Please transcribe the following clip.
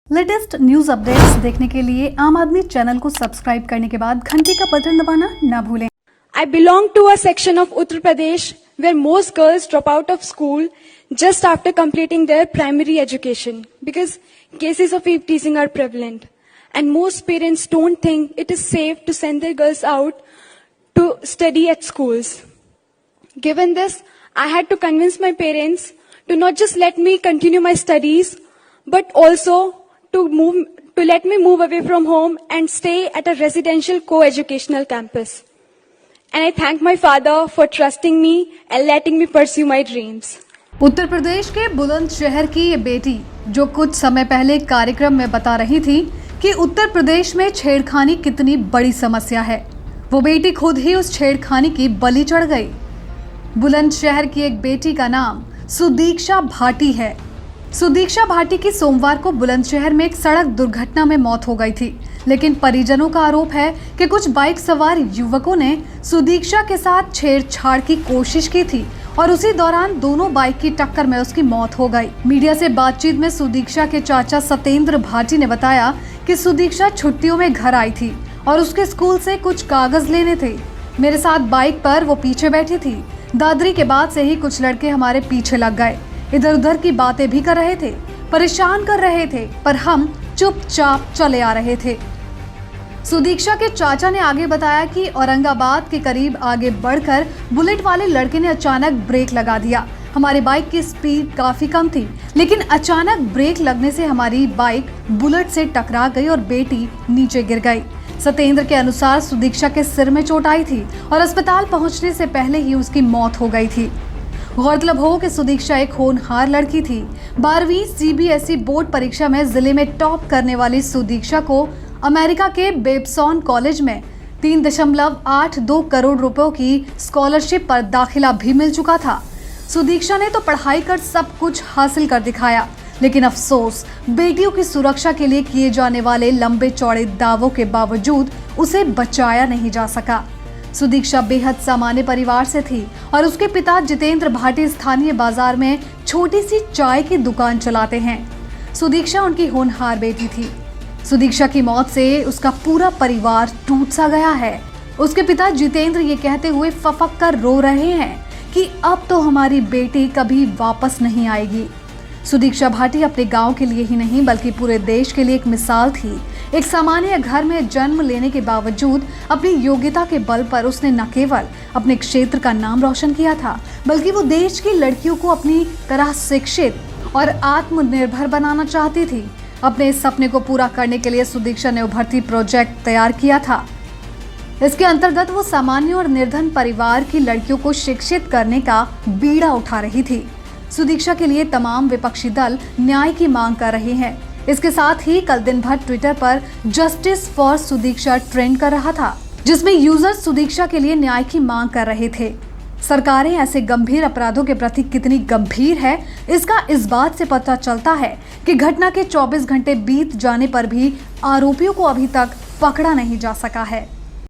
Latest news updates देखने के लिए आम आदमी चैनल को सब्सक्राइब करने के बाद घंटी का बटन दबाना ना भूलें। I belong to a section of Uttar Pradesh where most girls drop out of school just after completing their primary education because cases of eve teasing are prevalent. And most parents don't think it is safe to send their girls out to study at schools. Given this, I had to convince my parents to not just let me continue my studies, but also to let me move away from home and stay at a residential co-educational campus. And I thank my father for trusting me and letting me pursue my dreams. Uttar Pradesh के बुलंदशहर की ये बेटी जो कुछ समय पहले कार्यक्रम में बता रही थी कि उत्तर प्रदेश में छेड़खानी कितनी बड़ी समस्या है, वो बेटी खुद ही उस छेड़खानी की बलि चढ़ गई। बुलंदशहर की एक बेटी का नाम सुदीक्षा भाटी है। सुदीक्षा भाटी की सोमवार को बुलंदशहर में एक सड़क दुर्घटना में मौत हो गई थी, लेकिन परिजनों का आरोप है कि कुछ बाइक सवार युवकों ने सुदीक्षा के साथ छेड़छाड़ की कोशिश की थी और उसी दौरान दोनों बाइक की टक्कर में उसकी मौत हो गई। मीडिया से बातचीत में सुदीक्षा के चाचा सतेंद्र भाटी ने बताया कि सुदीक्षा छुट्टियों में घर आई थी और उसके स्कूल से कुछ कागज लेने थे। मेरे साथ बाइक पर वो पीछे बैठी थी। दादरी के बाद से ही कुछ लड़के हमारे पीछे लग गए, इधर उधर की बातें भी कर रहे थे, परेशान कर रहे थे, पर हम चुपचाप चले आ रहे थे। सुदीक्षा के चाचा ने आगे बताया कि औरंगाबाद के करीब आगे बढ़कर बुलेट वाले लड़के ने अचानक ब्रेक लगा दिया। हमारी बाइक की स्पीड काफी कम थी, लेकिन अचानक ब्रेक लगने से हमारी बाइक बुलेट से टकरा गई और बेटी नीचे गिर गई। सतेंद्र के अनुसार सुदीक्षा के सिर में चोट आई थी और अस्पताल पहुंचने से पहले ही उसकी मौत हो गई थी। गौरतलब हो कि सुदीक्षा एक होनहार लड़की थी। 12वीं सीबीएसई बोर्ड परीक्षा में जिले में टॉप करने वाली सुदीक्षा को अमेरिका के बेबसॉन कॉलेज में 3.82 करोड़ रुपयों की स्कॉलरशिप पर दाखिला भी मिल चुका था। सुदीक्षा ने तो पढ़ाई कर सब कुछ हासिल कर दिखाया, लेकिन अफसोस बेटियों की सुरक्षा के लिए किए जाने वाले लंबे चौड़े दावों के बावजूद उसे बचाया नहीं जा सका। सुदीक्षा बेहद सामान्य परिवार से थी और उसके पिता जितेंद्र भाटी स्थानीय बाजार में छोटी सी चाय की दुकान चलाते हैं। सुदीक्षा उनकी होनहार बेटी थी। सुदीक्षा की मौत से उसका पूरा परिवार टूट सा गया है। उसके पिता जितेंद्र ये कहते हुए फफक कर रो रहे हैं कि अब तो हमारी बेटी कभी वापस नहीं आएगी। सुदीक्षा भाटी अपने गांव के लिए ही नहीं बल्कि पूरे देश के लिए एक मिसाल थी। एक सामान्य घर में जन्म लेने के बावजूद अपनी योग्यता के बल पर उसने न केवल अपने क्षेत्र का नाम रोशन किया था, बल्कि वो देश की लड़कियों को अपनी तरह शिक्षित और आत्मनिर्भर बनाना चाहती थी। अपने इस सपने को पूरा करने के लिए सुदीक्षा ने उभरती प्रोजेक्ट तैयार किया था। इसके अंतर्गत वो सामान्य और निर्धन परिवार की लड़कियों को शिक्षित करने का बीड़ा उठा रही थी। सुदीक्षा के लिए तमाम विपक्षी दल न्याय की मांग कर रहे हैं। इसके साथ ही कल दिन भर ट्विटर पर जस्टिस फॉर सुदीक्षा ट्रेंड कर रहा था, जिसमें यूजर्स सुदीक्षा के लिए न्याय की मांग कर रहे थे। सरकारें ऐसे गंभीर अपराधों के प्रति कितनी गंभीर है, इसका इस बात से पता चलता है कि घटना के 24 घंटे बीत जाने पर भी आरोपियों को अभी तक पकड़ा नहीं जा सका है।